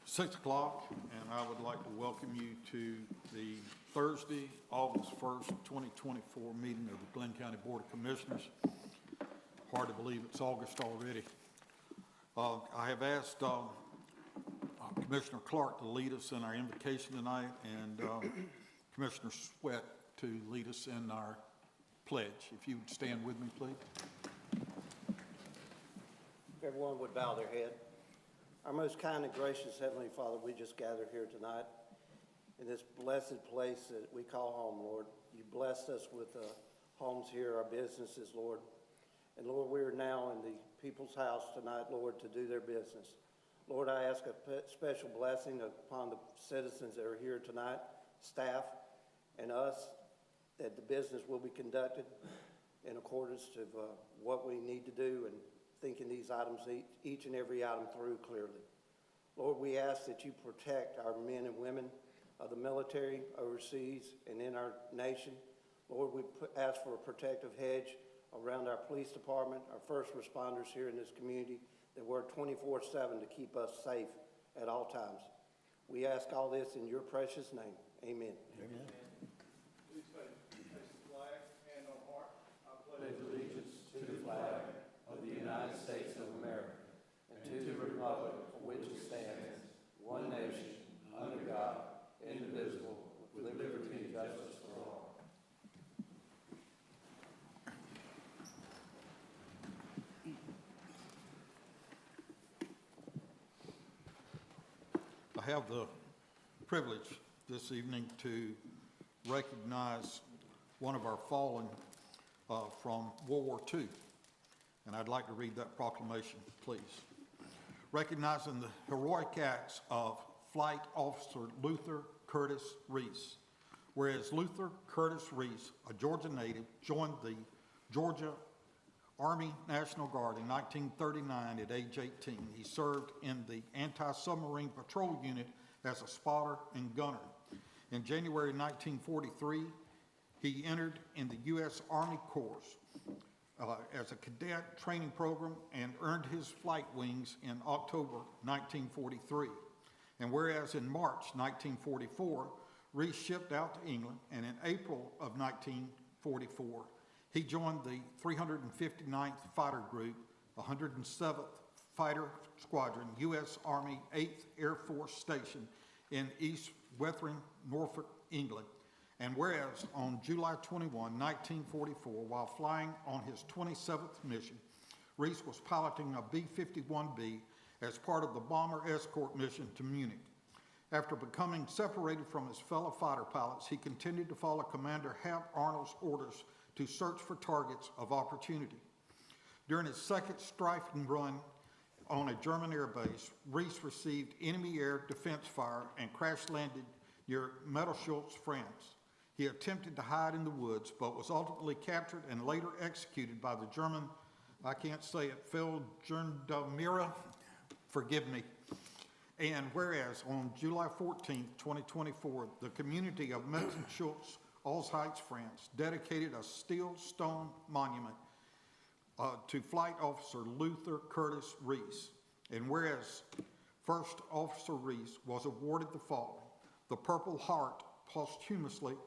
6 o'clock, and I would like to welcome you to the Thursday, August 1st, 2024 meeting of the Glenn County Board of Commissioners. Hard to believe it's August already. I have asked Commissioner Clark to lead us in our invocation tonight, and Commissioner Sweat to lead us in our pledge. If you would stand with me, please. If everyone would bow their head. Our most kind and gracious Heavenly Father, we just gather here tonight in this blessed place that we call home, Lord. You blessed us with homes here, our businesses, Lord. And Lord, we are now in the people's house tonight, Lord, to do their business. Lord, I ask a special blessing upon the citizens that are here tonight, staff, and us, that the business will be conducted in accordance to what we need to do and thinking these items, each and every item through clearly. Lord, we ask that you protect our men and women of the military overseas and in our nation. Lord, we ask for a protective hedge around our police department, our first responders here in this community that work 24/7 to keep us safe at all times. We ask all this in your precious name. Amen. Amen. Please face the flag, hand on heart. I pledge allegiance to the flag of the United States of America and to the republic for which it stands, one nation, under God, indivisible, with liberty and justice for all. I have the privilege this evening to recognize one of our fallen from World War II. And I'd like to read that proclamation, please. Recognizing the heroic acts of Flight Officer Luther Curtis Reese. Whereas Luther Curtis Reese, a Georgia native, joined the Georgia Army National Guard in 1939 at age 18. He served in the Anti-Submarine Patrol Unit as a spotter and gunner. In January 1943, he entered in the U.S. Army Corps as a cadet training program and earned his flight wings in October 1943. And whereas in March 1944, Reese shipped out to England, and in April of 1944, he joined the 359th Fighter Group, 107th Fighter Squadron, U.S. Army 8th Air Force Station in East Wethering, Norfolk, England. And whereas on July 21, 1944, while flying on his 27th mission, Reese was piloting a B-51B as part of the bomber escort mission to Munich. After becoming separated from his fellow fighter pilots, he continued to follow Commander Hap Arnold's orders to search for targets of opportunity. During his second strafing run on a German air base, Reese received enemy air defense fire and crash landed near Mettelschutz, France. He attempted to hide in the woods, but was ultimately captured and later executed by the German, I can't say it, Feldgendarmerie, forgive me. And whereas on July 14, 2024, the community of Mettelschutz, Alzheims, France, dedicated a steel stone monument to Flight Officer Luther Curtis Reese. And whereas First Officer Reese was awarded the following: the Purple Heart posthumously,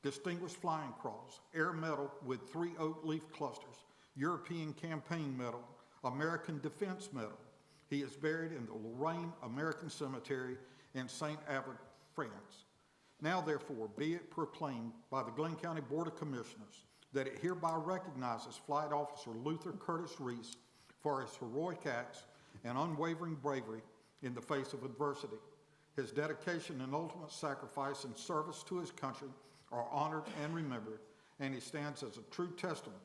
Distinguished Flying Cross, Air Medal with 3 oak leaf clusters, European Campaign Medal, American Defense Medal. He is buried in the Lorraine American Cemetery in St. Abbot, France. Now, therefore, be it proclaimed by the Glenn County Board of Commissioners that it hereby recognizes Flight Officer Luther Curtis Reese for his heroic acts and unwavering bravery in the face of adversity. His dedication and ultimate sacrifice in service to his country are honored and remembered, and he stands as a true testament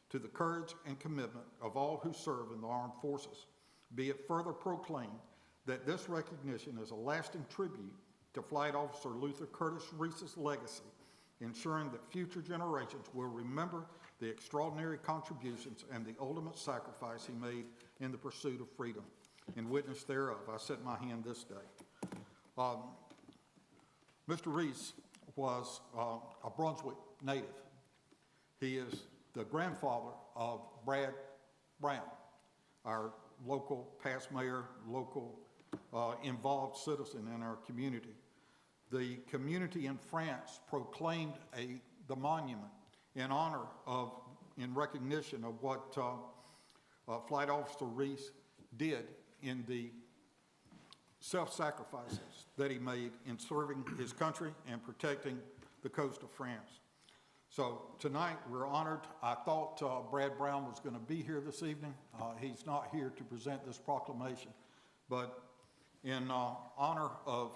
to the courage and commitment of all who serve in the armed forces. Be it further proclaimed that this recognition is a lasting tribute to Flight Officer Luther Curtis Reese's legacy, ensuring that future generations will remember the extraordinary contributions and the ultimate sacrifice he made in the pursuit of freedom. In witness thereof, I set my hand this day. Mr. Reese was a Brunswick native. He is the grandfather of Brad Brown, our local past mayor, local involved citizen in our community. The community in France proclaimed the monument in honor of, in recognition of what Flight Officer Reese did in the self-sacrifices that he made in serving his country and protecting the coast of France. So tonight, we're honored. I thought Brad Brown was going to be here this evening. He's not here to present this proclamation, but in honor of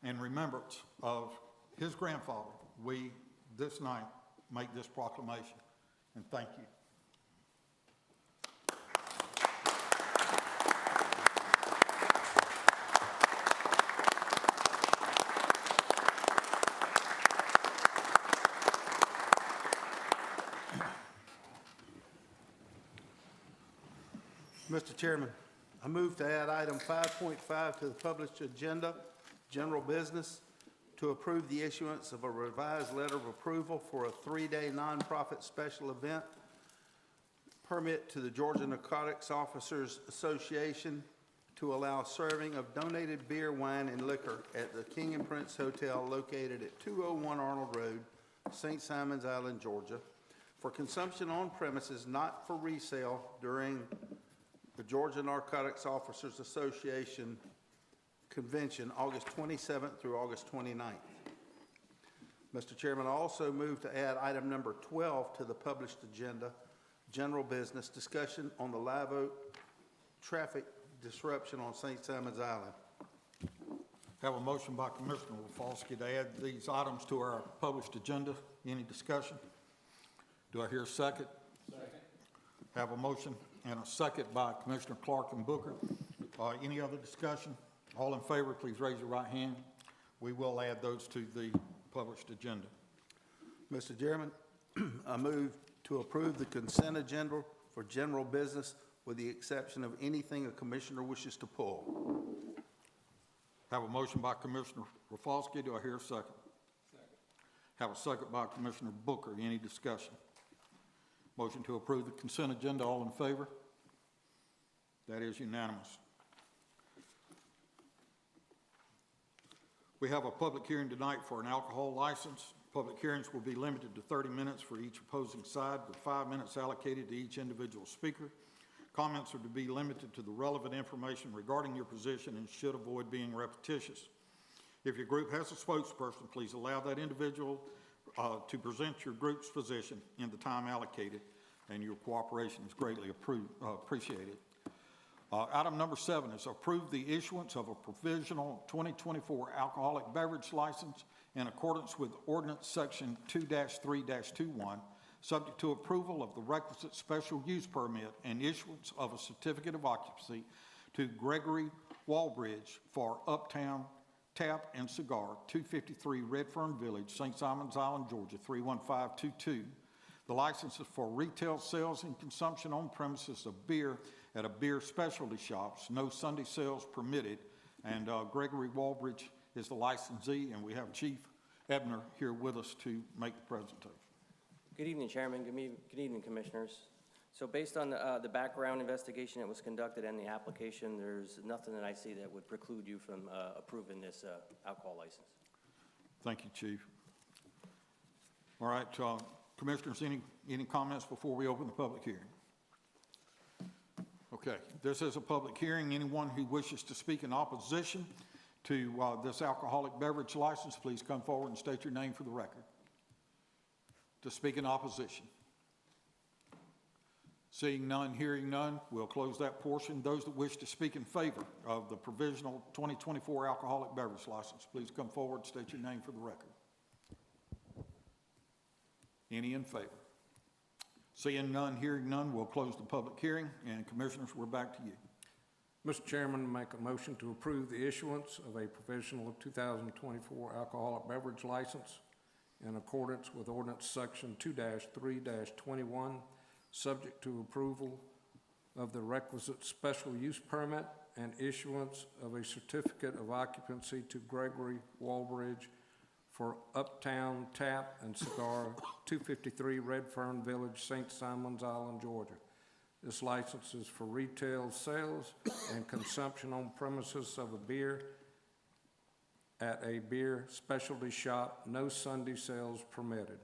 and remembrance of his grandfather, we this night make this proclamation, and thank you. Mr. Chairman, I move to add item 5.5 to the published agenda, general business, to approve the issuance of a revised letter of approval for a 3-day nonprofit special event permit to the Georgia Narcotics Officers Association to allow serving of donated beer, wine, and liquor at the King and Prince Hotel located at 201 Arnold Road, St. Simons Island, Georgia, for consumption on premises, not for resale during the Georgia Narcotics Officers Association Convention, August 27th through August 29th. Mr. Chairman, I also move to add item number 12 to the published agenda, general business, discussion on the Live Oak traffic disruption on St. Simons Island. Have a motion by Commissioner Rafalski to add these items to our published agenda. Any discussion? Do I hear a second? Second. Have a motion and a second by Commissioner Clark and Booker. Any other discussion? All in favor, please raise your right hand. We will add those to the published agenda. Mr. Chairman, I move to approve the consent agenda for general business with the exception of anything a commissioner wishes to pull. Have a motion by Commissioner Rafalski. Do I hear a second? Second. Have a second by Commissioner Booker. Any discussion? Motion to approve the consent agenda. All in favor? That is unanimous. We have a public hearing tonight for an alcohol license. Public hearings will be limited to 30 minutes for each opposing side, with 5 minutes allocated to each individual speaker. Comments are to be limited to the relevant information regarding your position and should avoid being repetitious. If your group has a spokesperson, please allow that individual to present your group's position in the time allocated, and your cooperation is greatly appreciated. Item number 7 is approve the issuance of a provisional 2024 alcoholic beverage license in accordance with Ordinance Section 2-3-21, subject to approval of the requisite special use permit and issuance of a certificate of occupancy to Gregory Walbridge for Uptown Tap and Cigar, 253 Redfern Village, St. Simons Island, Georgia, 31522. The license is for retail sales and consumption on premises of beer at a beer specialty shops, no Sunday sales permitted, and Gregory Walbridge is the licensee, and we have Chief Ebner here with us to make the presentation. Good evening, Chairman. Good evening, Commissioners. So based on the background investigation that was conducted and the application, there's nothing that I see that would preclude you from approving this alcohol license. Thank you, Chief. All right, Commissioners, any comments before we open the public hearing? Okay, this is a public hearing. Anyone who wishes to speak in opposition to this alcoholic beverage license, please come forward and state your name for the record. To speak in opposition. Seeing none, hearing none, we'll close that portion. Those that wish to speak in favor of the provisional 2024 alcoholic beverage license, please come forward and state your name for the record. Any in favor? Seeing none, hearing none, we'll close the public hearing, and Commissioners, we're back to you. Mr. Chairman, make a motion to approve the issuance of a provisional 2024 alcoholic beverage license in accordance with Ordinance Section 2-3-21, subject to approval of the requisite special use permit and issuance of a certificate of occupancy to Gregory Walbridge for Uptown Tap and Cigar, 253 Redfern Village, St. Simons Island, Georgia. This license is for retail sales and consumption on premises of a beer at a beer specialty shop. No Sunday sales permitted.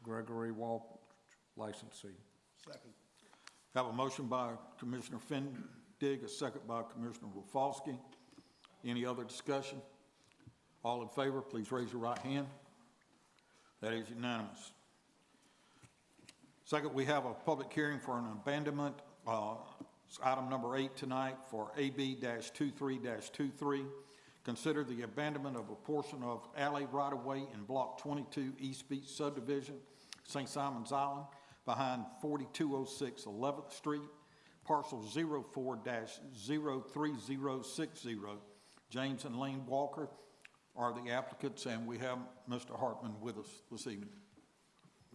Gregory Walsh, licensee. Have a motion by Commissioner Fendig, a second by Commissioner Rafalski. Any other discussion? All in favor, please raise your right hand. That is unanimous. Second, we have a public hearing for an abandonment, it's item number 8 tonight for AB-23-23. Consider the abandonment of a portion of alley right-of-way in Block 22 East Beach subdivision, St. Simons Island, behind 4206 11th Street, parcel 04-03060. James and Lane Walker are the applicants, and we have Mr. Hartman with us this evening.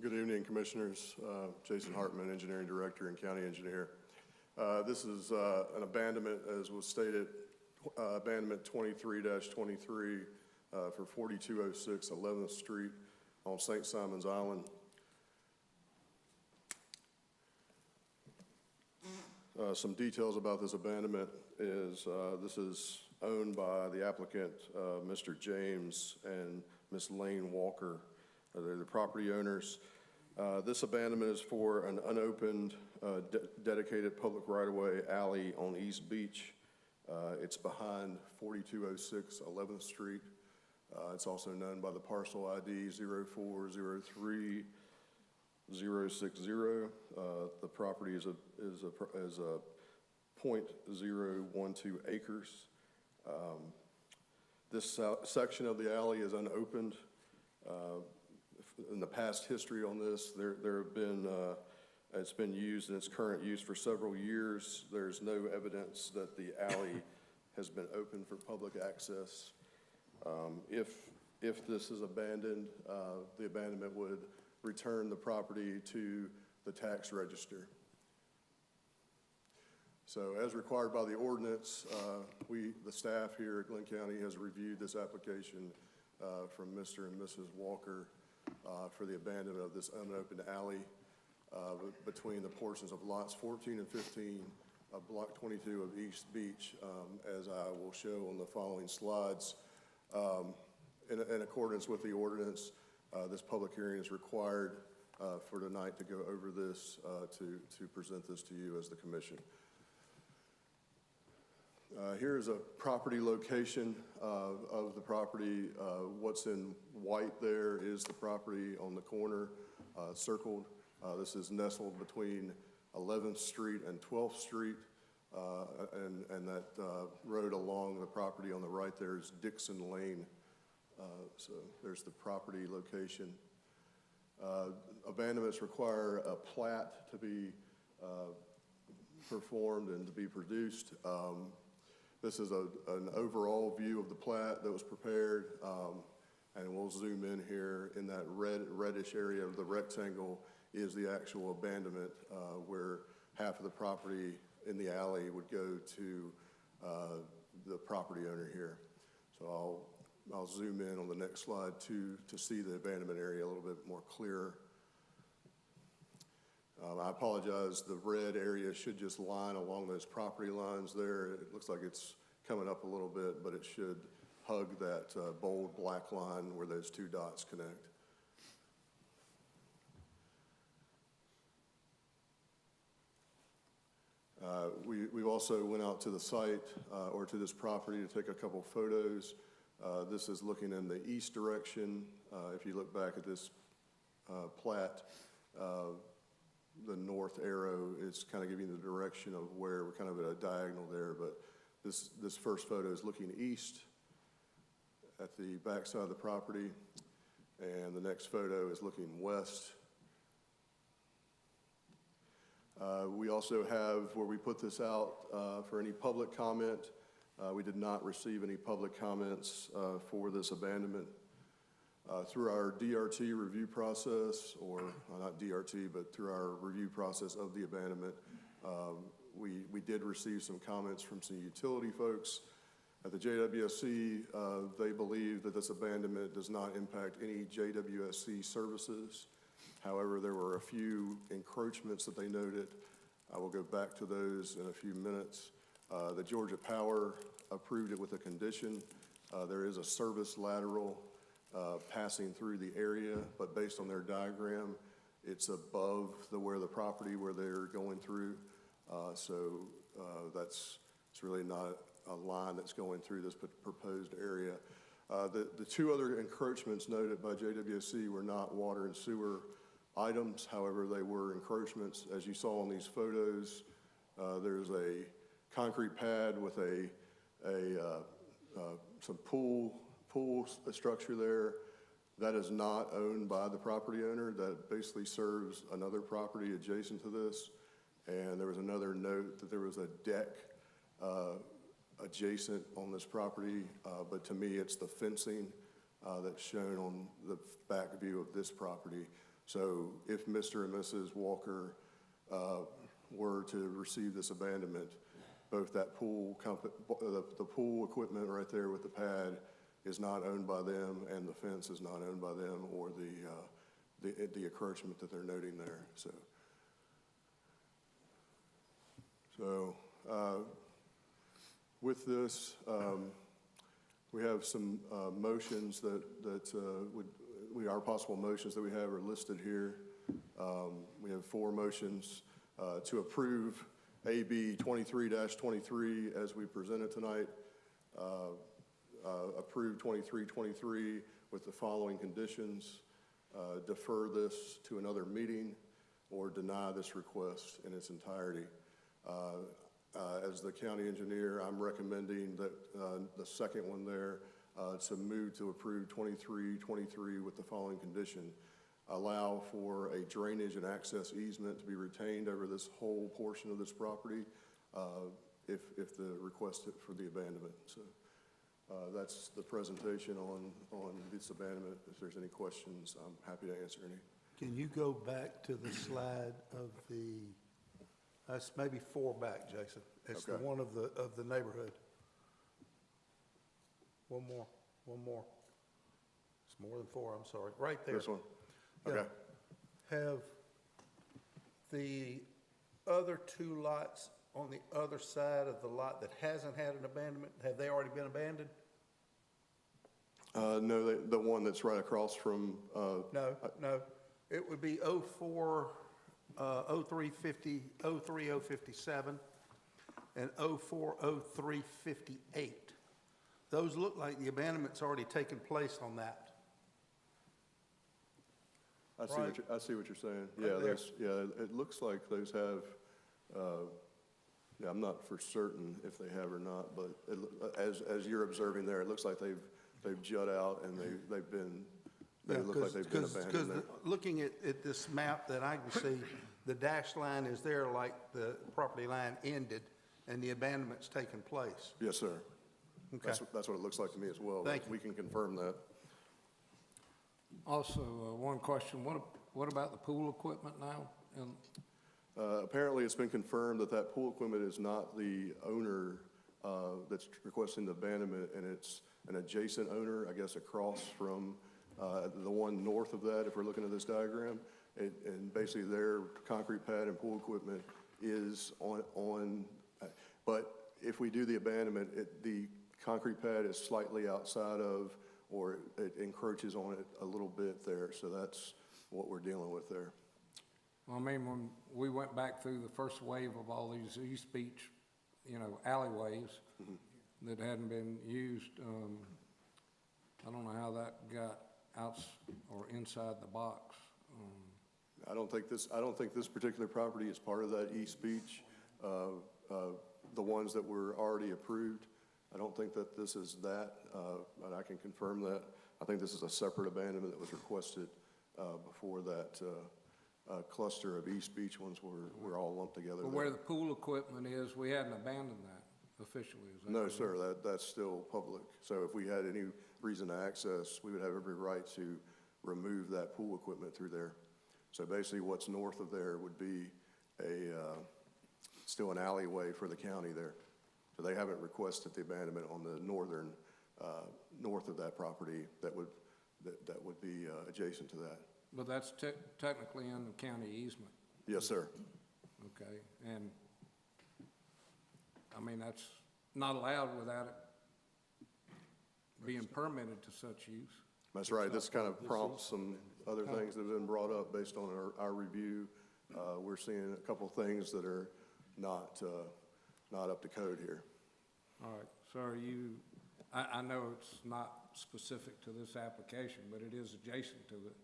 Good evening, Commissioners. Jason Hartman, Engineering Director and County Engineer. This is an abandonment, as was stated, abandonment 23-23 for 4206 11th Street on St. Simons Island. Some details about this abandonment is this is owned by the applicant, Mr. James and Ms. Lane Walker. They're the property owners. This abandonment is for an unopened, dedicated public right-of-way alley on East Beach. It's behind 4206 11th Street. It's also known by the parcel ID 0403060. The property is a 0.012 acres. This section of the alley is unopened. In the past history on this, there have been, it's been used in its current use for several years. There's no evidence that the alley has been open for public access. If this is abandoned, the abandonment would return the property to the tax register. So as required by the ordinance, the staff here at Glenn County has reviewed this application from Mr. and Mrs. Walker for the abandonment of this unopened alley between the portions of lots 14 and 15 of Block 22 of East Beach, as I will show on the following slides. In accordance with the ordinance, this public hearing is required for tonight to go over this, to present this to you as the commission. Here is a property location of the property. What's in white there is the property on the corner, circled. This is nestled between 11th Street and 12th Street, and that road along the property on the right there is Dixon Lane. So there's the property location. Abandonments require a plat to be performed and to be produced. This is an overall view of the plat that was prepared, and we'll zoom in here. In that reddish area of the rectangle is the actual abandonment, where half of the property in the alley would go to the property owner here. So I'll zoom in on the next slide to see the abandonment area a little bit more clearer. I apologize, the red area should just line along those property lines there. It looks like it's coming up a little bit, but it should hug that bold black line where those two dots connect. We've also went out to the site or to this property to take a couple photos. This is looking in the east direction. If you look back at this plat, the north arrow is kind of giving the direction of where we're kind of at a diagonal there, but this first photo is looking east at the back side of the property, and the next photo is looking west. We also have, where we put this out for any public comment, we did not receive any public comments for this abandonment. Through our DRT review process, or not DRT, but through our review process of the abandonment, we did receive some comments from some utility folks. At the JWSC, they believe that this abandonment does not impact any JWSC services. However, there were a few encroachments that they noted I will go back to those in a few minutes. The Georgia Power approved it with a condition. There is a service lateral passing through the area, but based on their diagram, it's above where the property where they're going through. So it's really not a line that's going through this proposed area. The two other encroachments noted by JWSC were not water and sewer items. However, they were encroachments. As you saw in these photos, there's a concrete pad with some pool structure there. That is not owned by the property owner. That basically serves another property adjacent to this. And there was another note that there was a deck adjacent on this property, but to me, it's the fencing that's shown on the back view of this property. So if Mr. and Mrs. Walker were to receive this abandonment, both that the pool equipment right there with the pad is not owned by them, and the fence is not owned by them, or the encroachment that they're noting there. So with this, we have some motions our possible motions that we have are listed here. We have 4 motions to approve AB 23-23 as we presented tonight. Approve 2323 with the following conditions: defer this to another meeting, or deny this request in its entirety. As the county engineer, I'm recommending that the second one there, to move to approve 2323 with the following condition: allow for a drainage and access easement to be retained over this whole portion of this property if the request for the abandonment. So that's the presentation on this abandonment. If there's any questions, I'm happy to answer any. Can you go back to the slide of that's maybe 4 back, Jason. It's the Okay. one of the neighborhood. One more. It's more than 4, I'm sorry. Right there. This one? Yeah. Okay. Have the other 2 lots on the other side of the lot that hasn't had an abandonment, have they already been abandoned? No, the one that's right across from, No. It would be 03057 and 04038. Those look like the abandonment's already taken place on that. I see what you're saying. Right there. It looks like those have, I'm not for certain if they have or not, but as you're observing there, it looks like they've jut out and they look like they've been abandoned there. Looking at this map that I can see, the dashed line is there like the property line ended and the abandonment's taken place. Yes, sir. Okay. That's what it looks like to me as well. Thank you. We can confirm that. Also, one question, what about the pool equipment now? And Apparently, it's been confirmed that that pool equipment is not the owner that's requesting the abandonment, and it's an adjacent owner, I guess, across from the one north of that, if we're looking at this diagram. And basically, their concrete pad and pool equipment is on but if we do the abandonment, the concrete pad is slightly outside of, or it encroaches on it a little bit there. So that's what we're dealing with there. I mean, when we went back through the first wave of all these East Beach, alleyways that hadn't been used, I don't know how that got out or inside the box. I don't think this particular property is part of that East Beach. The ones that were already approved, I don't think that this is that, and I can confirm that. I think this is a separate abandonment that was requested before that cluster of East Beach ones were all lumped together. But where the pool equipment is, we hadn't abandoned that officially, is that No, correct? sir, that's still public. So if we had any reason to access, we would have every right to remove that pool equipment through there. So basically what's north of there would be still an alleyway for the county there. So they haven't requested the abandonment on the northern, north of that property that would be adjacent to that. But that's technically in the county easement. Yes, sir. okay? And, I mean, that's not allowed without it being permitted to such use. That's right. This kind of prompts some other things that have been brought up based on our review. We're seeing a couple things that are not up to code here. All right, so are you, I know it's not specific to this application, but it is adjacent to it,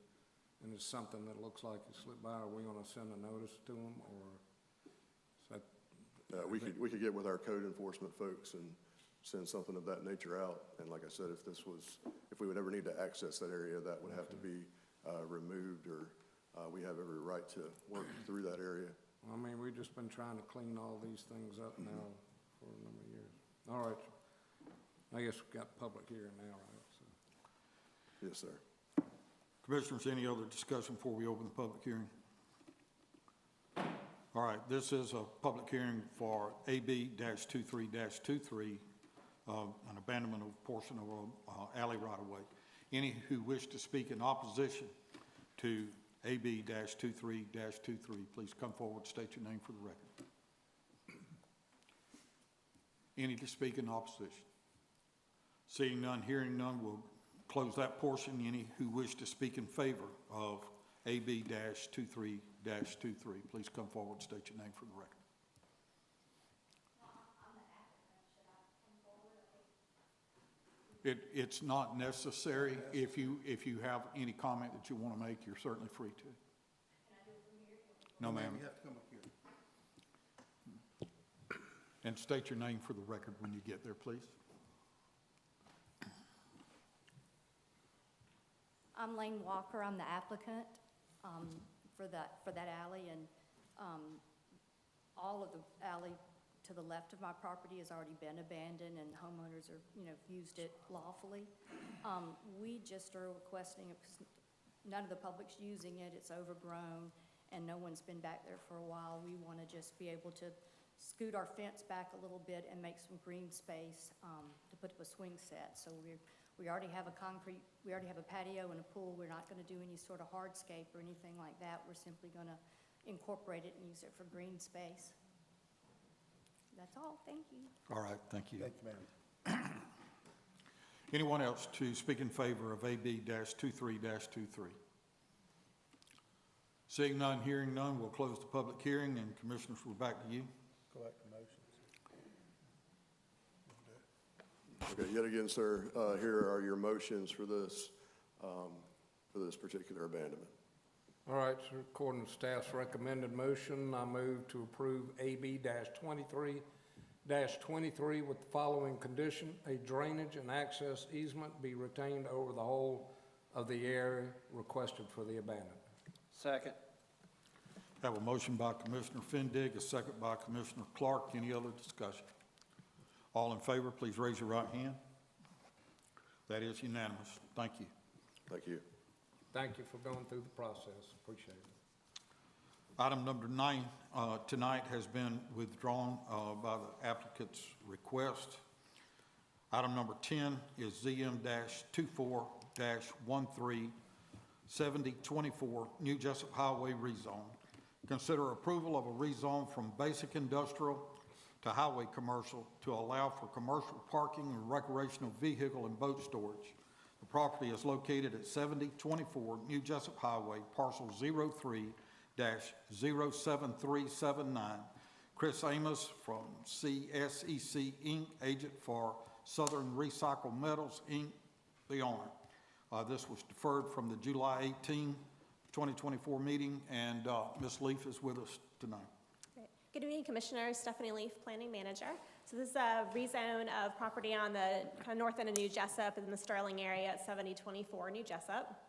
and it's something that looks like it slipped by. Are we gonna send a notice to them, or is that? We could get with our code enforcement folks and send something of that nature out. And like I said, if we would ever need to access that area, that would have to be removed, or we have every right to work through that area. I mean, we've just been trying to clean all these things up now for a number of years. All right, I guess we've got public hearing now, right? So. Yes, sir. Commissioners, any other discussion before we open the public hearing? All right, this is a public hearing for AB-23-23, an abandonment of a portion of an alley right-of-way. Any who wish to speak in opposition to AB-23-23, please come forward, state your name for the record. Any to speak in opposition? Seeing none, hearing none, we'll close that portion. Any who wish to speak in favor of AB-23-23, please come forward, state your name for the record. It's not necessary. If you have any comment that you want to make, you're certainly free to. No, ma'am. You have to come up here. And state your name for the record when you get there, please. I'm Lane Walker. I'm the applicant for that alley, and all of the alley to the left of my property has already been abandoned, and homeowners are, used it lawfully. We just are requesting, because none of the public's using it, it's overgrown, and no one's been back there for a while. We want to just be able to scoot our fence back a little bit and make some green space to put up a swing set. So we already have a patio and a pool. We're not going to do any sort of hardscape or anything like that. We're simply going to incorporate it and use it for green space. That's all. Thank you. All right, thank you. Thank you, ma'am. Anyone else to speak in favor of AB-23-23? Seeing none, hearing none, we'll close the public hearing, and commissioners, we're back to you. Collect the motions. Okay, yet again, sir, here are your motions for this particular abandonment. All right, so according to staff's recommended motion, I move to approve AB-23-23 with the following condition: a drainage and access easement be retained over the whole of the area requested for the abandonment. Second. Have a motion by Commissioner Fendig, a second by Commissioner Clark. Any other discussion? All in favor, please raise your right hand. That is unanimous. Thank you. Thank you. Thank you for going through the process. Appreciate it. Item number 9 tonight has been withdrawn by the applicant's request. Item number 10 is ZM-24-137024 New Jessup Highway rezone. Consider approval of a rezone from basic industrial to highway commercial to allow for commercial parking and recreational vehicle and boat storage. The property is located at 7024 New Jessup Highway, parcel 03-07379. Chris Amos from CSEC Inc., agent for Southern Recycle Metals Inc., the owner. This was deferred from the July 18, 2024 meeting, and Ms. Leaf is with us tonight. Great. Good evening, Commissioners. Stephanie Leaf, Planning Manager. So this is a rezone of property on the kind of north end of New Jessup in the Sterling area at 7024 New Jessup.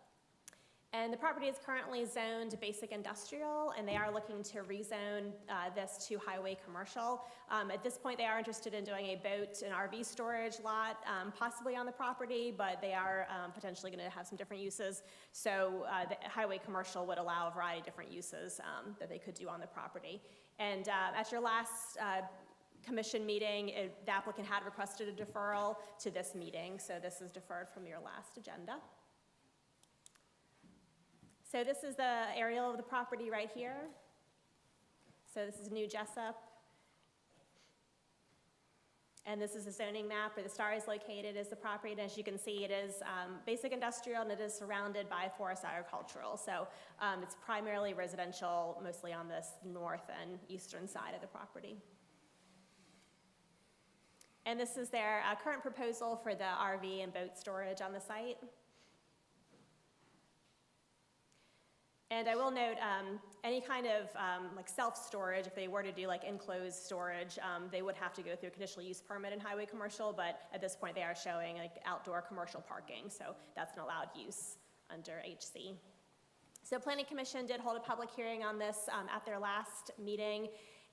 And the property is currently zoned basic industrial, and they are looking to rezone this to highway commercial. At this point, they are interested in doing a boat and RV storage lot, possibly on the property, but they are potentially going to have some different uses. So the highway commercial would allow a variety of different uses that they could do on the property. And at your last commission meeting, the applicant had requested a deferral to this meeting, so this is deferred from your last agenda. So this is the aerial of the property right here. So this is New Jessup. And this is a zoning map where the star is located as the property. And as you can see, it is basic industrial and it is surrounded by forest agricultural. So it's primarily residential, mostly on this north and eastern side of the property. And this is their current proposal for the RV and boat storage on the site. And I will note, any kind of like self-storage, if they were to do like enclosed storage, they would have to go through a conditional use permit in highway commercial, but at this point they are showing like outdoor commercial parking, so that's an allowed use under HC. So Planning Commission did hold a public hearing on this at their last meeting,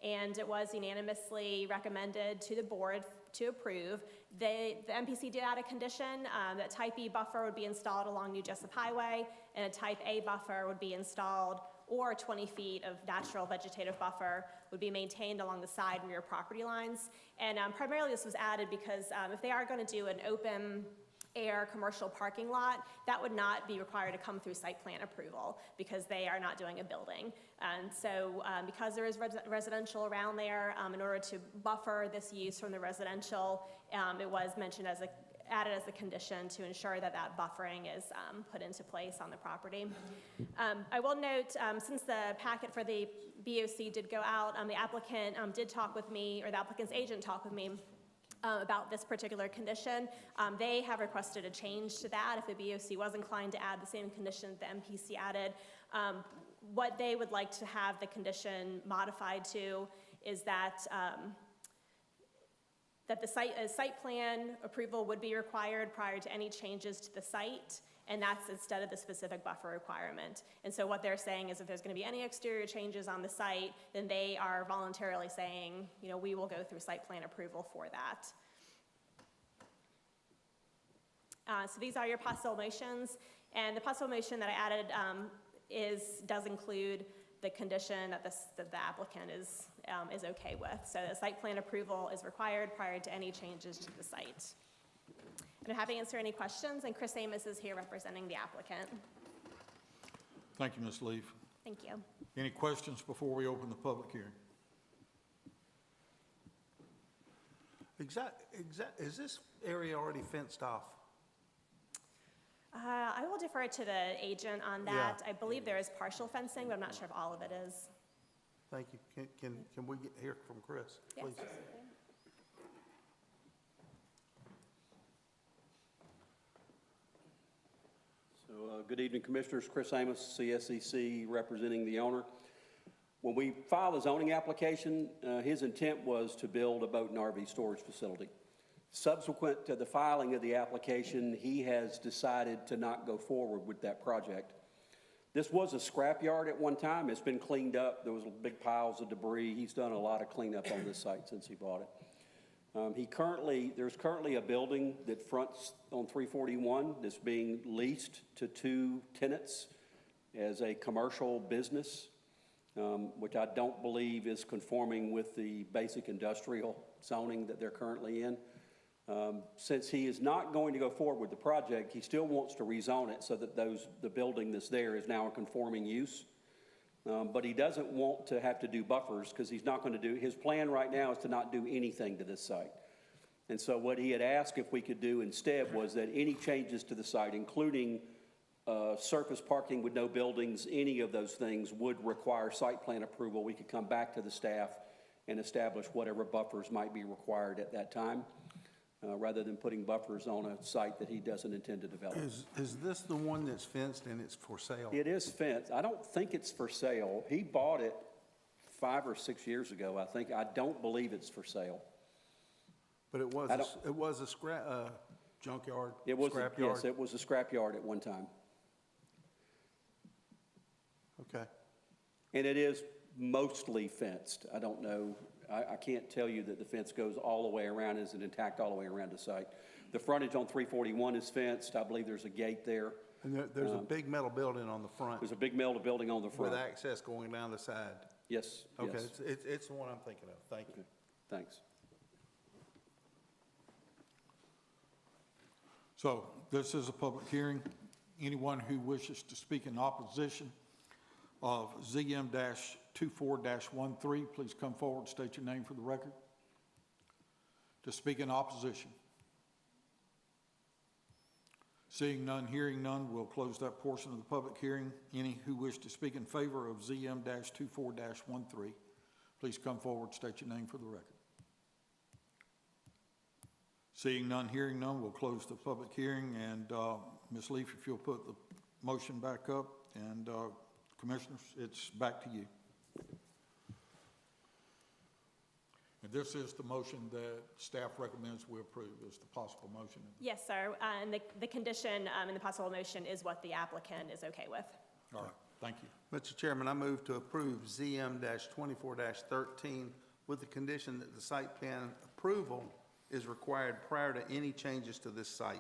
and it was unanimously recommended to the board to approve. The MPC did add a condition that type E buffer would be installed along New Jessup Highway, and a type A buffer would be installed, or 20 feet of natural vegetative buffer would be maintained along the side and rear property lines. And primarily this was added because if they are going to do an open air commercial parking lot, that would not be required to come through site plan approval because they are not doing a building. And so because there is residential around there, in order to buffer this use from the residential, it was mentioned as added as a condition to ensure that that buffering is put into place on the property. I will note, since the packet for the BOC did go out, the applicant did talk with me, or the applicant's agent talked with me about this particular condition. They have requested a change to that if the BOC was inclined to add the same condition that the MPC added. What they would like to have the condition modified to is that that the site plan approval would be required prior to any changes to the site, and that's instead of the specific buffer requirement. And so what they're saying is if there's going to be any exterior changes on the site, then they are voluntarily saying, you know, we will go through site plan approval for that. So these are your possible motions, and the possible motion that I added does include the condition that the applicant is okay with. So the site plan approval is required prior to any changes to the site. And I'm happy to answer any questions, and Chris Amos is here representing the applicant. Thank you, Ms. Leaf. Thank you. Any questions before we open the public hearing? Is this area already fenced off? I will defer to the agent on that. Yeah. I believe there is partial fencing, but I'm not sure if all of it is. Thank you. Can we hear from Chris, Yes. please? So, good evening, Commissioners. Chris Amos, CSEC, representing the owner. When we filed the zoning application, his intent was to build a boat and RV storage facility. Subsequent to the filing of the application, he has decided to not go forward with that project. This was a scrapyard at one time. It's been cleaned up. There was big piles of debris. He's done a lot of cleanup on this site since he bought it. There's currently a building that fronts on 341 that's being leased to 2 tenants as a commercial business, which I don't believe is conforming with the basic industrial zoning that they're currently in. Since he is not going to go forward with the project, he still wants to rezone it so that the building that's there is now a conforming use. But he doesn't want to have to do buffers because he's not going to do, his plan right now is to not do anything to this site. And so what he had asked if we could do instead was that any changes to the site, including surface parking with no buildings, any of those things would require site plan approval. We could come back to the staff and establish whatever buffers might be required at that time. Rather than putting buffers on a site that he doesn't intend to develop. Is this the one that's fenced and it's for sale? It is fenced. I don't think it's for sale. He bought it 5 or 6 years ago, I think. I don't believe it's for sale. But it was a junkyard, scrapyard? Yes, it was a scrapyard at one time. Okay. And it is mostly fenced. I don't know. I can't tell you that the fence goes all the way around, is it intact all the way around the site. The frontage on 341 is fenced. I believe there's a gate there. And there's a big metal building on the front. There's a big metal building on the front. With access going down the side. Yes. Okay, yes. it's the one I'm thinking of. Thank you. Thanks. So this is a public hearing. Anyone who wishes to speak in opposition of ZM-2 ZM-24-13, please come forward, state your name for the record. To speak in opposition. Seeing none, hearing none, we'll close that portion of the public hearing. Any who wish to speak in favor of ZM-24-13, please come forward, state your name for the record. Seeing none, hearing none, we'll close the public hearing, and Ms. Leaf, if you'll put the motion back up, and Commissioners, it's back to you. And this is the motion that staff recommends we approve, is the possible motion. Yes, sir. And the condition in the possible motion is what the applicant is okay with. All right, thank you. Mr. Chairman, I move to approve ZM-24-13 with the condition that the site plan approval is required prior to any changes to this site.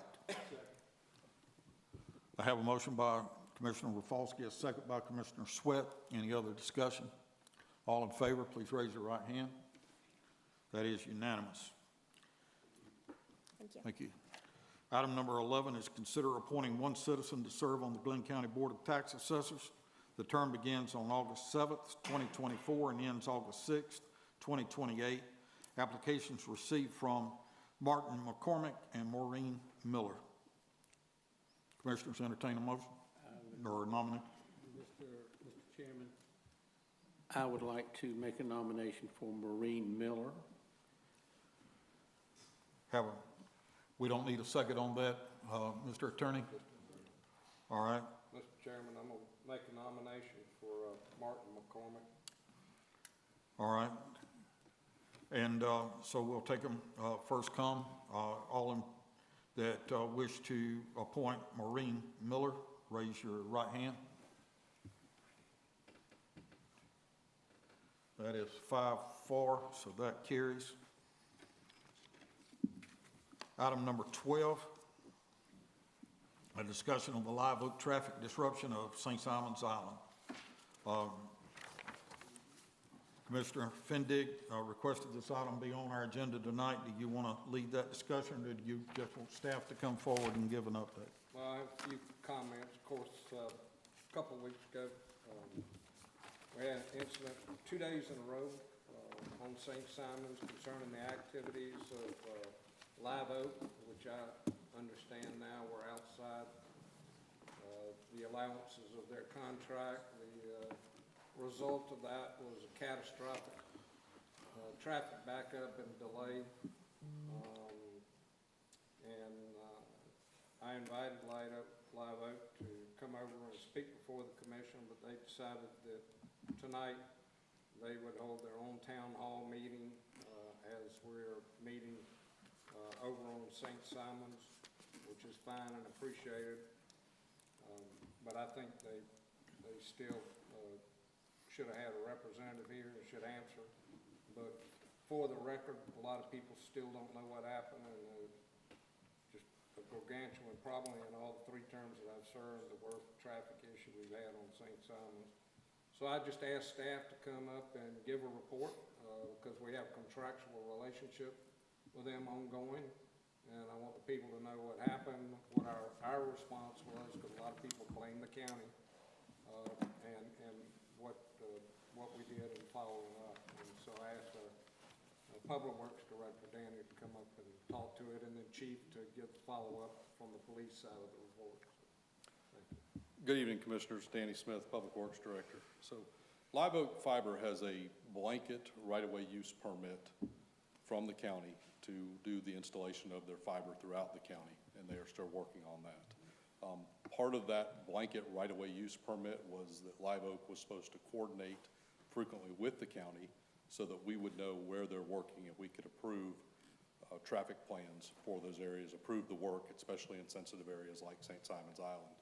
I have a motion by Commissioner Rafalski, a second by Commissioner Sweat. Any other discussion? All in favor, please raise your right hand. That is unanimous. Thank you. Thank you. Item number 11 is consider appointing one citizen to serve on the Glenn County Board of Tax Assessors. The term begins on August 7th, 2024 and ends August 6th, 2028. Applications received from Martin McCormick and Maureen Miller. Commissioners, entertain a motion or nominate. Mr. Chairman, I would like to make a nomination for Maureen Miller. We don't need a second on that, Mr. Attorney? All right. Mr. Chairman, I'm going to make a nomination for Martin McCormick. All right. And so we'll take them first come. All in that wish to appoint Maureen Miller, raise your right hand. That is 5-4, so that carries. Item number 12, a discussion on the live oak traffic disruption of St. Simons Island. Commissioner Fendig requested this item be on our agenda tonight. Do you want to lead that discussion, or do you just want staff to come forward and give an update? Well, I have a few comments. Of course, a couple of weeks ago, we had an incident 2 days in a row on St. Simons concerning the activities of Live Oak, which I understand now were outside the allowances of their contract. The result of that was a catastrophic traffic backup and delay. I invited Live Oak to come over and speak before the commission, but they decided that tonight they would hold their own town hall meeting as we're meeting over on St. Simons, which is fine and appreciated. But I think they still should have had a representative here and should answer. But for the record, a lot of people still don't know what happened, and just a gargantuan, probably in all the 3 terms that I've served, the worst traffic issue we've had on St. Simons. So I just asked staff to come up and give a report because we have a contractual relationship with them ongoing, and I want the people to know what happened, what our response was, because a lot of people blame the county, and what we did in following up. And so I asked Public Works Director Danny to come up and talk to it, and then Chief to get the follow-up from the police side of the report. Thank you. Good evening, Commissioners. Danny Smith, Public Works Director. So Live Oak Fiber has a blanket right-of-way use permit from the county to do the installation of their fiber throughout the county, and they are still working on that. Part of that blanket right-of-way use permit was that Live Oak was supposed to coordinate frequently with the county so that we would know where they're working and we could approve traffic plans for those areas, approve the work, especially in sensitive areas like St. Simons Island.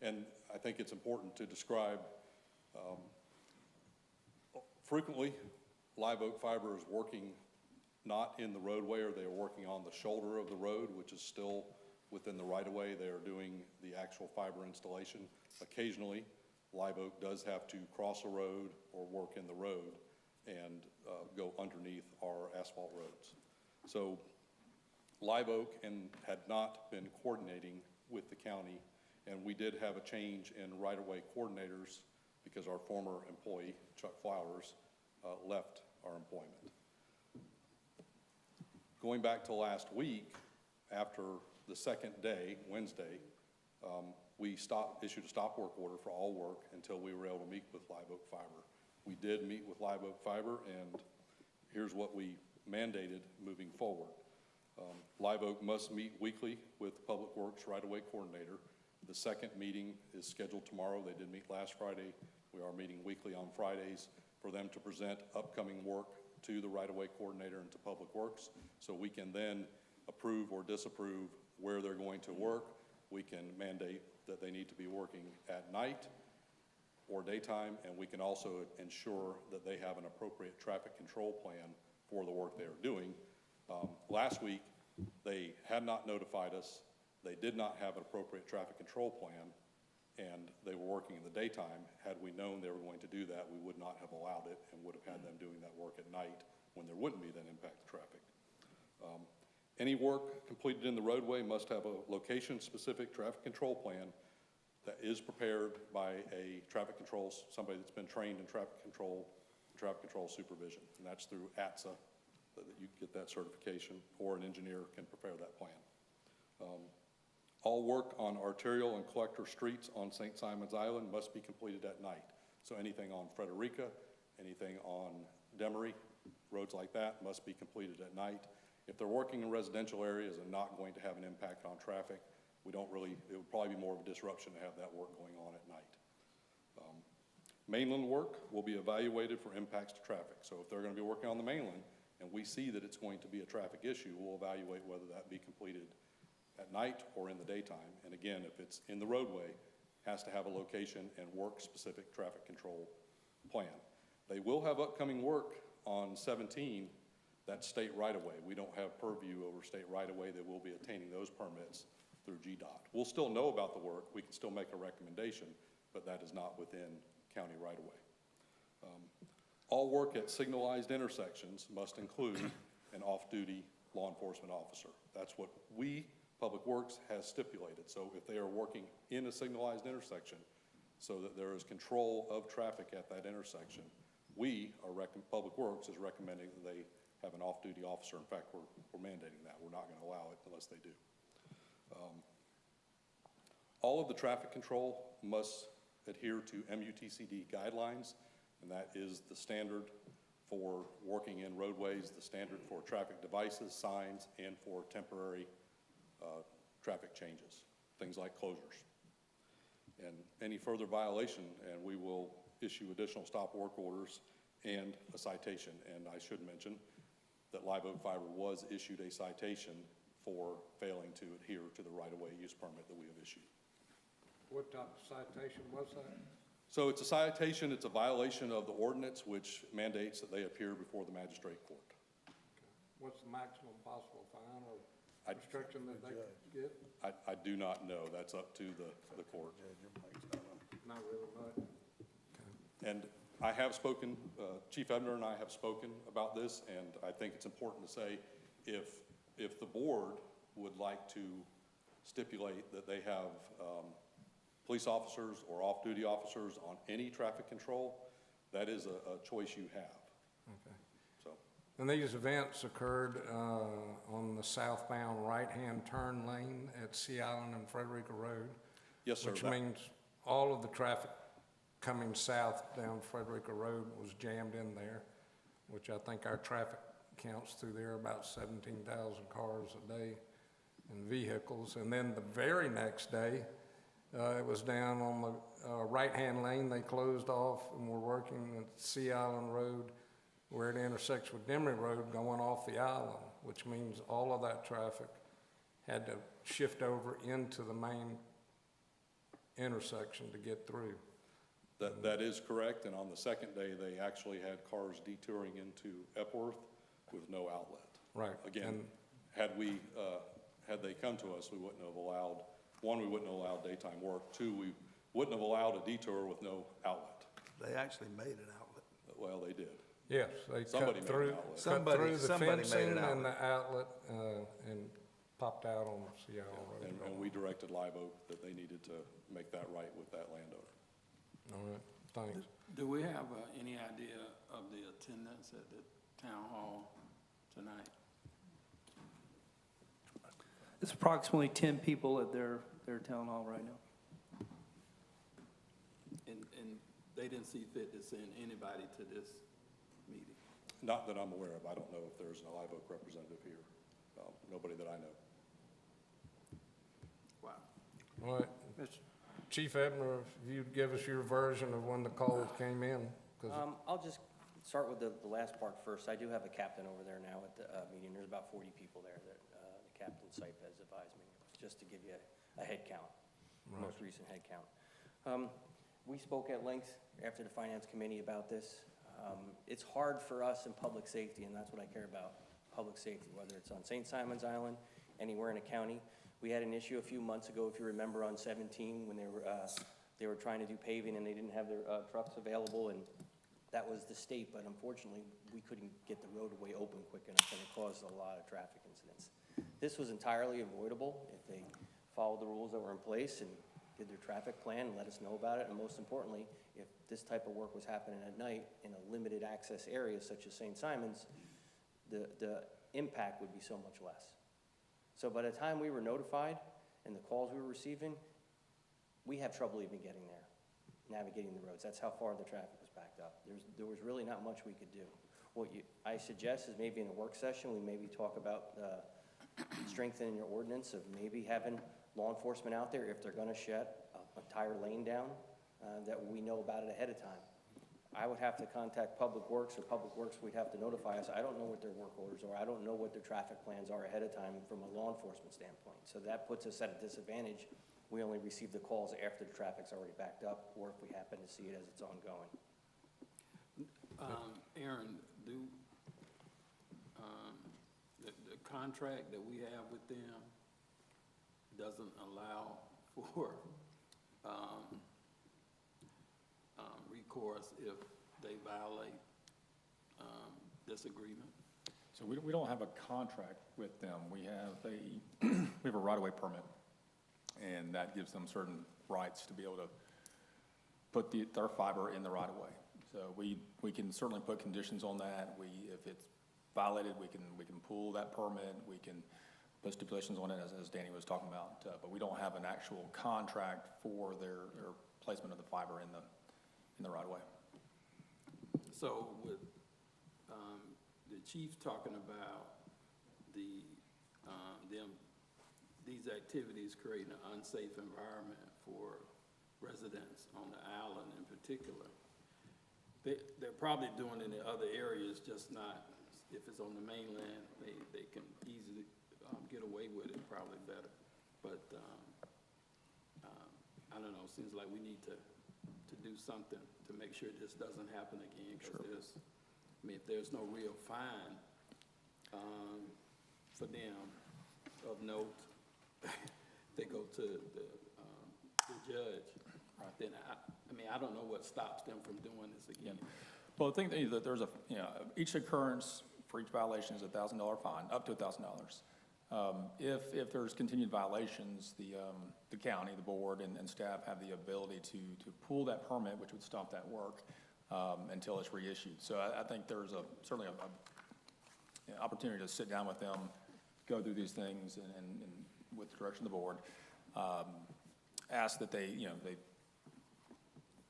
And I think it's important to describe frequently Live Oak Fiber is working not in the roadway, or they are working on the shoulder of the road, which is still within the right-of-way. They are doing the actual fiber installation. Occasionally, Live Oak does have to cross a road or work in the road and go underneath our asphalt roads. So Live Oak had not been coordinating with the county, and we did have a change in right-of-way coordinators because our former employee, Chuck Flowers, left our employment. Going back to last week, after the second day, Wednesday, we issued a stop work order for all work until we were able to meet with Live Oak Fiber. We did meet with Live Oak Fiber, and here's what we mandated moving forward. Live Oak must meet weekly with the Public Works right-of-way coordinator. The second meeting is scheduled tomorrow. They did meet last Friday. We are meeting weekly on Fridays for them to present upcoming work to the right-of-way coordinator and to Public Works, so we can then approve or disapprove where they're going to work. We can mandate that they need to be working at night or daytime, and we can also ensure that they have an appropriate traffic control plan for the work they are doing. Last week, they had not notified us. They did not have an appropriate traffic control plan, and they were working in the daytime. Had we known they were going to do that, we would not have allowed it and would have had them doing that work at night when there wouldn't be that impact to traffic. Any work completed in the roadway must have a location-specific traffic control plan that is prepared by a traffic control, somebody that's been trained in traffic control supervision, and that's through ATSA, that you get that certification, or an engineer can prepare that plan. All work on arterial and collector streets on St. Simon's Island must be completed at night. So anything on Frederica, anything on Demery, roads like that must be completed at night. If they're working in residential areas and not going to have an impact on traffic, it would probably be more of a disruption to have that work going on at night. Mainland work will be evaluated for impacts to traffic. So if they're going to be working on the mainland and we see that it's going to be a traffic issue, we'll evaluate whether that be completed at night or in the daytime. And again, if it's in the roadway, it has to have a location and work-specific traffic control plan. They will have upcoming work on 17, that's state right-of-way. We don't have purview over state right-of-way. They will be attaining those permits through GDOT. We'll still know about the work. We can still make a recommendation, but that is not within county right-of-way. All work at signalized intersections must include an off-duty law enforcement officer. That's what Public Works has stipulated. So if they are working in a signalized intersection so that there is control of traffic at that intersection, Public Works is recommending that they have an off-duty officer. In fact, we're mandating that. We're not going to allow it unless they do. All of the traffic control must adhere to MUTCD guidelines, and that is the standard for working in roadways, the standard for traffic devices, signs, and for temporary traffic changes, things like closures. And any further violation, and we will issue additional stop work orders and a citation. And I should mention that Live Oak Fiber was issued a citation for failing to adhere to the right-of-way use permit that we have issued. What type of citation was that? So it's a citation, it's a violation of the ordinance which mandates that they appear before the magistrate court. What's the maximum possible fine or restriction that they could get? I do not know. That's up to the court. Not really much. And I have spoken, Chief Ebner and I have spoken about this, and I think it's important to say if the board would like to stipulate that they have police officers or off-duty officers on any traffic control, that is a choice you have. Okay. So, And these events occurred on the southbound right-hand turn lane at Sea Island and Frederica Road? yes, sir. Which means all of the traffic coming south down Frederica Road was jammed in there, which I think our traffic counts through there about 17,000 cars a day and vehicles. And then the very next day, it was down on the right-hand lane. They closed off and were working at Sea Island Road where it intersects with Demery Road going off the island, which means all of that traffic had to shift over into the main intersection to get through. That is correct, and on the second day, they actually had cars detouring into Epworth with no outlet. Right. Again, had they come to us, we wouldn't have allowed, one, we wouldn't have allowed daytime work. Two, we wouldn't have allowed a detour with no outlet. They actually made an outlet. Well, they did. Yes, they Somebody cut made through, an outlet. cut through the Somebody made fencing an and the outlet and popped out on Sea Island Road. And we directed Live Oak that they needed to make that right with that landowner. All right, Thanks. Do we have any idea of the attendance at the town hall tonight? It's approximately 10 people at their town hall right now. And they didn't see fit to send anybody to this meeting? Not that I'm aware of. I don't know if there's a Live Oak representative here. Nobody that I know. Wow. All right. Chief Ebner, if you'd give us your version of when the calls came in, 'cause I'll just start with the last part first. I do have a captain over there now at the meeting. There's about 40 people there that the captain Sipe has advised me, just to give you a head count, the most recent head count. We spoke at length after the Finance Committee about this. It's hard for us in public safety, and that's what I care about, public safety, whether it's on St. Simon's Island, anywhere in the county. We had an issue a few months ago, if you remember, on 17, when they were trying to do paving and they didn't have their trucks available, and that was the state, but unfortunately, we couldn't get the roadway open quick enough, and it caused a lot of traffic incidents. This was entirely avoidable if they followed the rules that were in place and did their traffic plan and let us know about it, and most importantly, if this type of work was happening at night in a limited access area such as St. Simon's, the impact would be so much less. So by the time we were notified and the calls we were receiving, we had trouble even getting there, navigating the roads. That's how far the traffic was backed up. There was really not much we could do. What I suggest is maybe in a work session, we maybe talk about strengthening your ordinance of maybe having law enforcement out there if they're gonna shut a entire lane down, that we know about it ahead of time. I would have to contact Public Works, or Public Works would have to notify us. I don't know what their work orders are. I don't know what their traffic plans are ahead of time from a law enforcement standpoint. So that puts us at a disadvantage. We only receive the calls after the traffic's already backed up, or if we happen to see it as it's ongoing. Aaron, the contract that we have with them doesn't allow for recourse if they violate this agreement? So we don't have a contract with them. We have a right-of-way permit, and that gives them certain rights to be able to put their fiber in the right-of-way. So we can certainly put conditions on that. If it's violated, we can pull that permit. We can put stipulations on it, as Danny was talking about. But we don't have an actual contract for their placement of the fiber in the right-of-way. So with the chief talking about these activities creating an unsafe environment for residents on the island in particular, they're probably doing it in other areas, just not, if it's on the mainland, they can easily get away with it probably better. But I don't know, seems like we need to do something to make sure this doesn't happen again, because if there's no real fine for them of note, they go to the judge, then I don't know what stops them from doing this again. Well, I think that there's each occurrence for each violation is a $1,000 fine, up to $1,000. If there's continued violations, the county, the board, and staff have the ability to pull that permit, which would stop that work until it's reissued. So I think there's certainly an opportunity to sit down with them, go through these things, and with the direction of the board, ask that they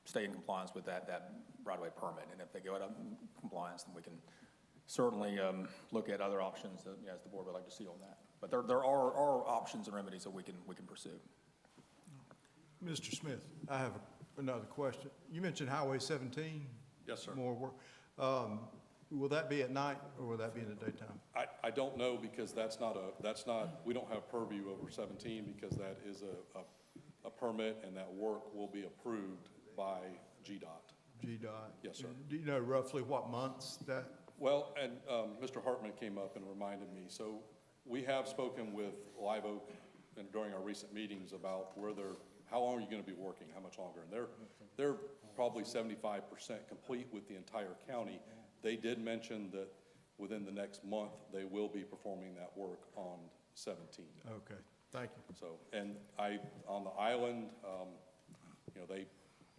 stay in compliance with that right-of-way permit. And if they go out of compliance, then we can certainly look at other options that, as the board would like to see on that. But there are options and remedies that we can pursue. Mr. Smith, I have another question. You mentioned Highway 17. Yes, sir. More work. Will that be at night, or will that be in the daytime? I don't know, because we don't have purview over 17, because that is a permit, and that work will be approved by GDOT. GDOT? Yes, sir. Do you know roughly what months that? Well, and Mr. Hartman came up and reminded me. So we have spoken with Live Oak and during our recent meetings about how long are you going to be working, how much longer? And they're probably 75% complete with the entire county. They did mention that within the next month, they will be performing that work on 17. Okay, thank you. So, and on the island,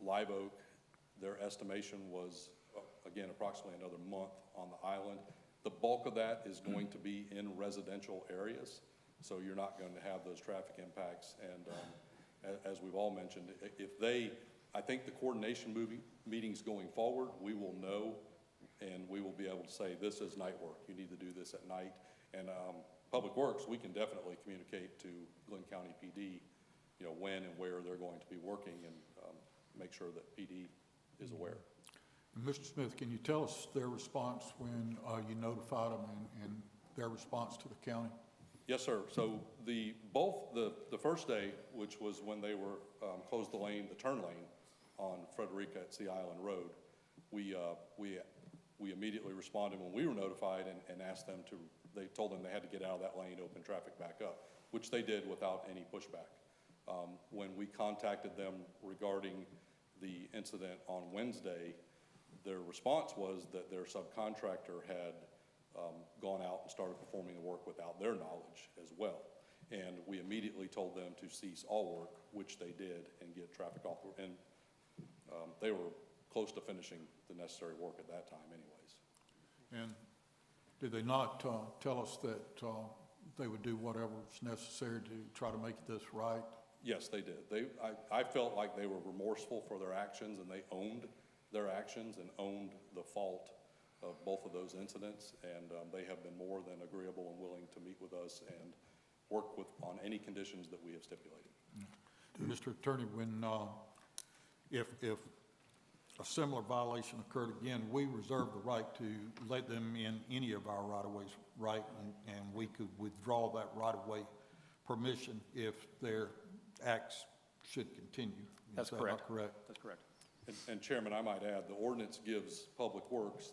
Live Oak Their estimation was, again, approximately another month on the island. The bulk of that is going to be in residential areas, so you're not going to have those traffic impacts. And as we've all mentioned, I think the coordination meetings going forward, we will know and we will be able to say, this is night work. You need to do this at night. And Public Works, we can definitely communicate to Glenn County PD, when and where they're going to be working, and make sure that PD is aware. Mr. Smith, can you tell us their response when you notified them and their response to the county? Yes, sir. So the first day, which was when they were closed the turn lane on Frederica at Sea Island Road, we immediately responded when we were notified and asked them they told them they had to get out of that lane, open traffic back up, which they did without any pushback. When we contacted them regarding the incident on Wednesday, their response was that their subcontractor had gone out and started performing the work without their knowledge as well. And we immediately told them to cease all work, which they did, and get traffic off. And they were close to finishing the necessary work at that time anyways. And did they not tell us that they would do whatever's necessary to try to make this right? Yes, they did. I felt like they were remorseful for their actions, and they owned their actions and owned the fault of both of those incidents. And they have been more than agreeable and willing to meet with us and work on any conditions that we have stipulated. Mr. Attorney, when if a similar violation occurred again, we reserve the right to let them in any of our right-of-ways, right? And we could withdraw that right-of-way permission if their acts should continue. That's correct. Correct? That's correct. And Chairman, I might add, the ordinance gives Public Works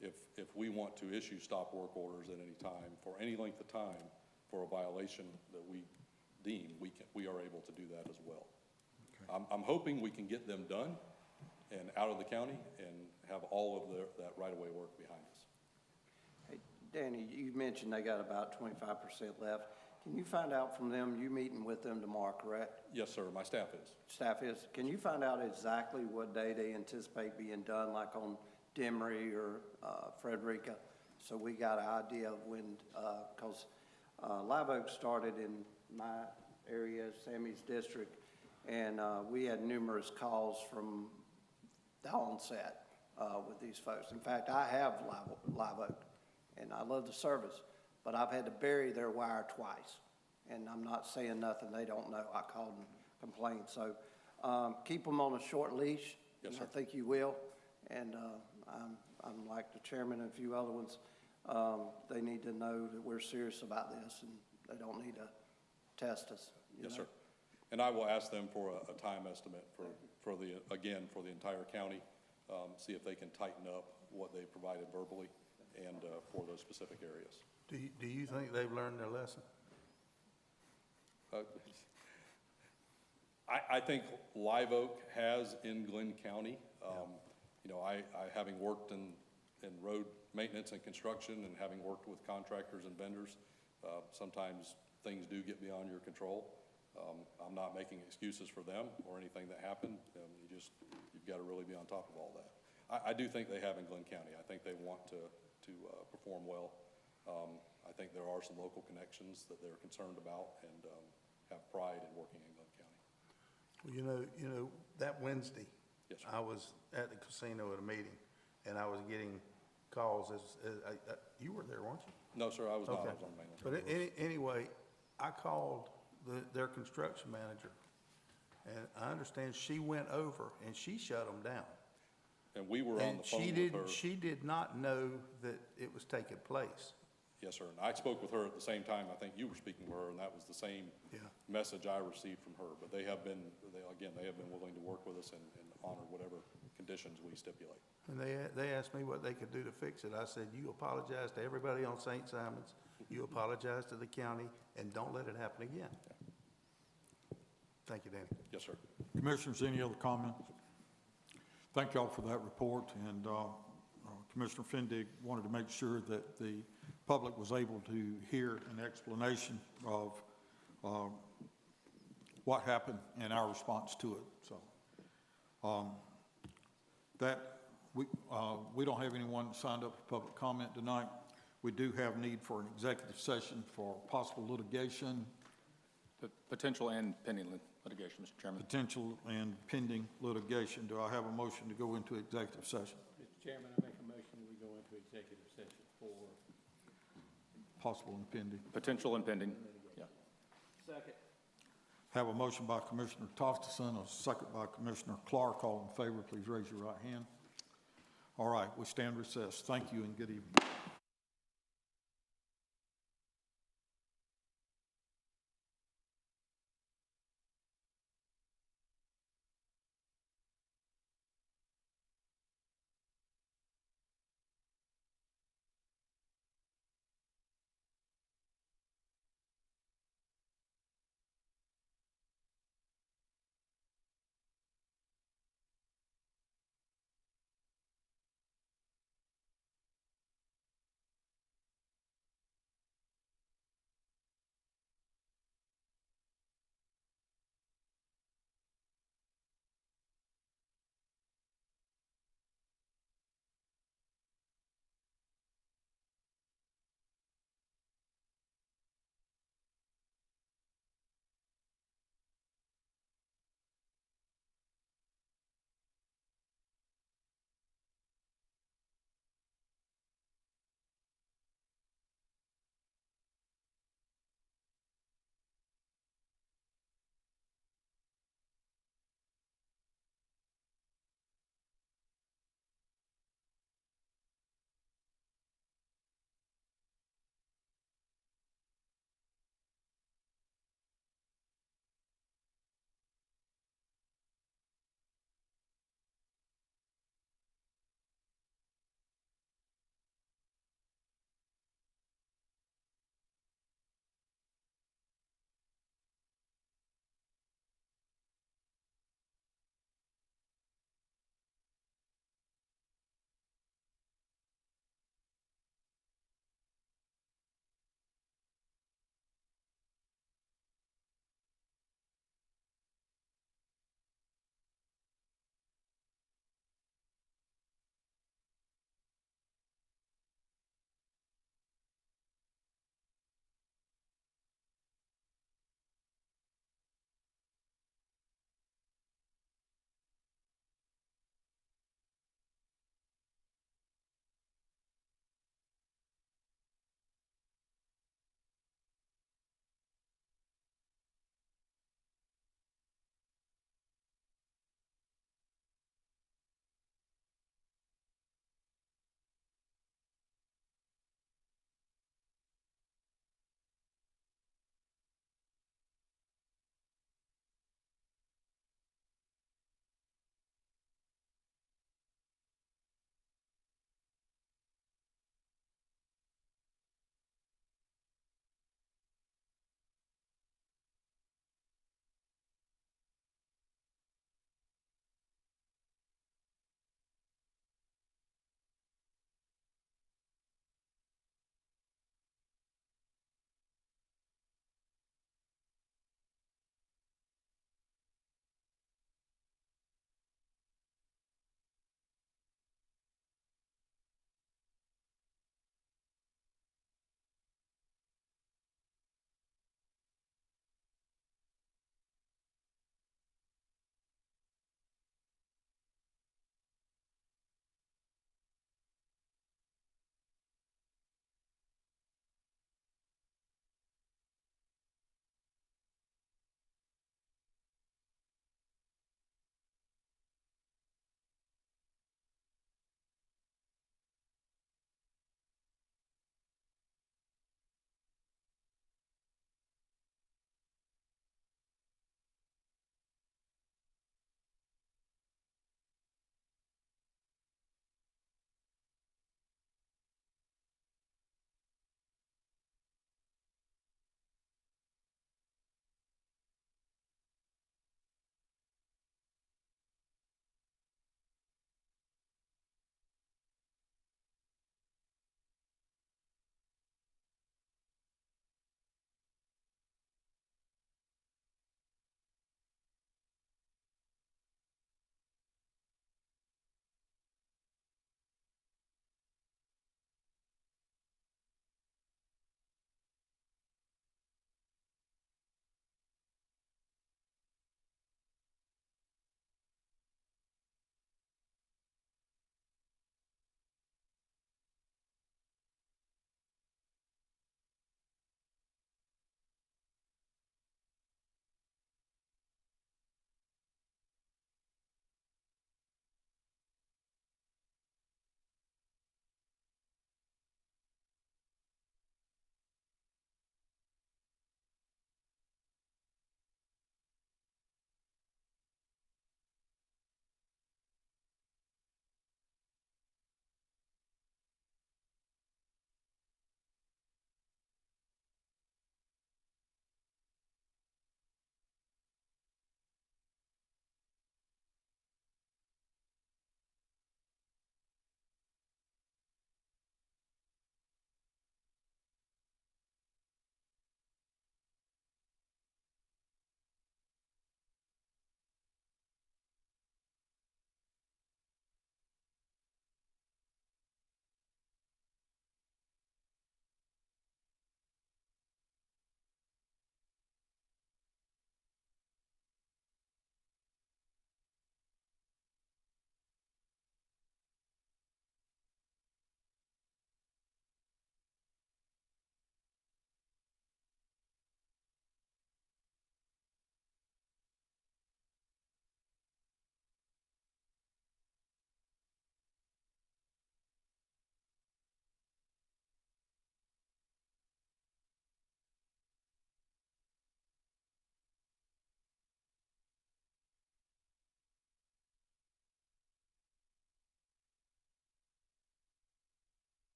if we want to issue stop work orders at any time, for any length of time, for a violation that we deem, we are able to do that as well. Okay. I'm hoping we can get them done and out of the county and have all of that right-of-way work behind us. Hey, Danny, you mentioned they got about 25% left. Can you find out from them, you meeting with them tomorrow, correct? Yes, sir, my staff is. Staff is. Can you find out exactly what day they anticipate being done, like on Demery or Frederica? So we got an idea of when, because Live Oak started in my area, Sammy's district, and we had numerous calls from the onset with these folks. In fact, I have Live Oak, and I love the service, but I've had to bury their wire twice, and I'm not saying nothing they don't know. I called and complained. So keep them on a short leash. Yes, sir. I think you will, and I'm like the chairman and a few other ones. They need to know that we're serious about this, and they don't need to test us. Yes, sir. And I will ask them for a time estimate for the entire county, see if they can tighten up what they provided verbally and for those specific areas. Do you think they've learned their lesson? I think Live Oak has in Glenn County. I having worked in road maintenance and construction and having worked with contractors and vendors, sometimes things do get beyond your control. I'm not making excuses for them or anything that happened. You've got to really be on top of all that. I do think they have in Glenn County. I think they want to perform well. I think there are some local connections that they're concerned about and have pride in working in Glenn County. Well, you know, that Wednesday, Yes, sir. I was at the casino at a meeting, and I was getting calls you were there, weren't you? No, sir, I was not. Okay. I was on mainland. But anyway, I called their construction manager, and I understand she went over and she shut them down. And we were on the phone with her. She did not know that it was taking place. Yes, sir. And I spoke with her at the same time. I think you were speaking with her, and that was the same message I received from her. But they have been willing to work with us and honor whatever conditions we stipulate. And they asked me what they could do to fix it. I said, you apologize to everybody on St. Simons, you apologize to the county, and don't let it happen again. Thank you, Danny. Yes, sir. Commissioners, any other comments? Thank y'all for that report, and Commissioner Fendig wanted to make sure that the public was able to hear an explanation of what happened and our response to it. So we don't have anyone signed up for public comment tonight. We do have need for an executive session for possible litigation, Potential and pending litigation, Mr. Chairman. potential and pending litigation. Do I have a motion to go into executive session? Mr. Chairman, I make a motion we go into executive session for. Possible and pending. Potential and pending, yeah. Second. Have a motion by Commissioner Tofteson, a second by Commissioner Clark. All in favor, please raise your right hand. All right, we stand recessed. Thank you and good evening.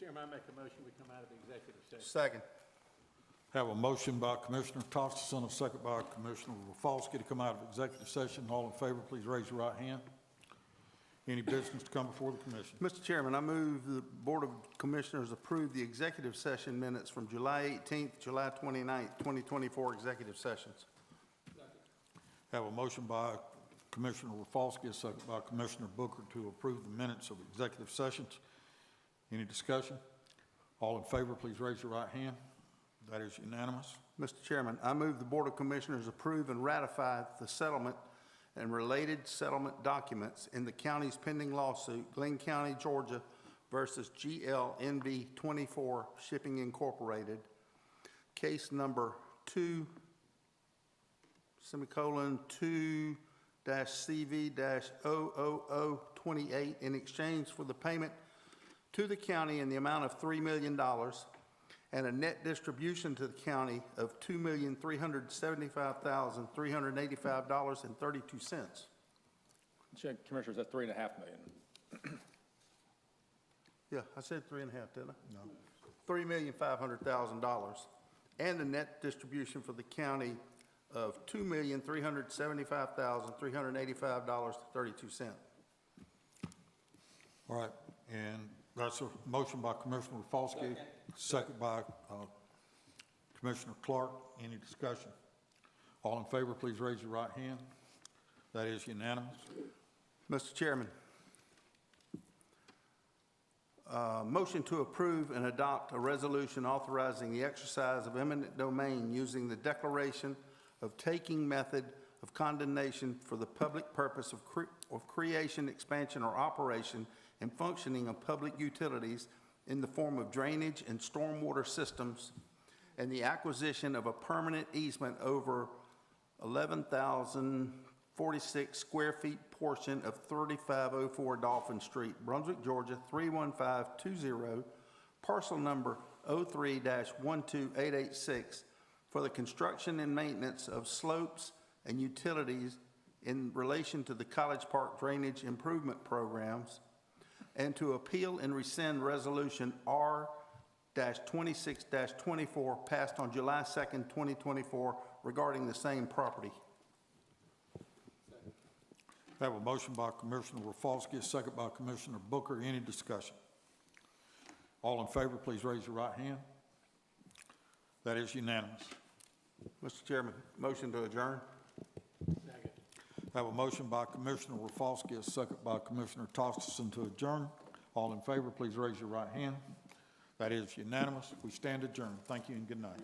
Chairman, I make a motion, we come out of executive session. Second. Have a motion by Commissioner Tostison, a second by Commissioner Rafalski to come out of executive session. All in favor, please raise your right hand. Any business to come before the commission? Mr. Chairman, I move the Board of Commissioners approve the executive session minutes from July 18th, July 29th, 2024 executive sessions. Have a motion by Commissioner Rafalski, a second by Commissioner Booker to approve the minutes of executive sessions. Any discussion? All in favor, please raise your right hand. That is unanimous. Mr. Chairman, I move the Board of Commissioners approve and ratify the settlement and related settlement documents in the county's pending lawsuit, Glenn County, Georgia versus GLNV 24 Shipping Incorporated, case number 2-CV-00028 in exchange for the payment to the county in the amount of $3 million and a net distribution to the county of $2,375,385.32. Commissioners, that's $3.5 million. Yeah, I said 3.5, didn't I? No. $3,500,000 and a net distribution for the county of $2,375,385.32. All right, and that's a motion by Commissioner Rafalski, second by Commissioner Clark. Any discussion? All in favor, please raise your right hand. That is unanimous. Mr. Chairman, motion to approve and adopt a resolution authorizing the exercise of eminent domain using the declaration of taking method of condemnation for the public purpose of creation, expansion, or operation and functioning of public utilities in the form of drainage and stormwater systems, and the acquisition of a permanent easement over 11,046 square feet portion of 3504 Dolphin Street, Brunswick, Georgia, 31520, parcel number 03-12886, for the construction and maintenance of slopes and utilities in relation to the College Park drainage improvement programs, and to appeal and rescind Resolution R-26-24 passed on July 2nd, 2024 regarding the same property. I have a motion by Commissioner Rafalski, a second by Commissioner Booker. Any discussion? All in favor, please raise your right hand. That is unanimous. Mr. Chairman, motion to adjourn. I have a motion by Commissioner Rafalski, a second by Commissioner Tostison to adjourn. All in favor, please raise your right hand. That is unanimous. We stand adjourned. Thank you and good night.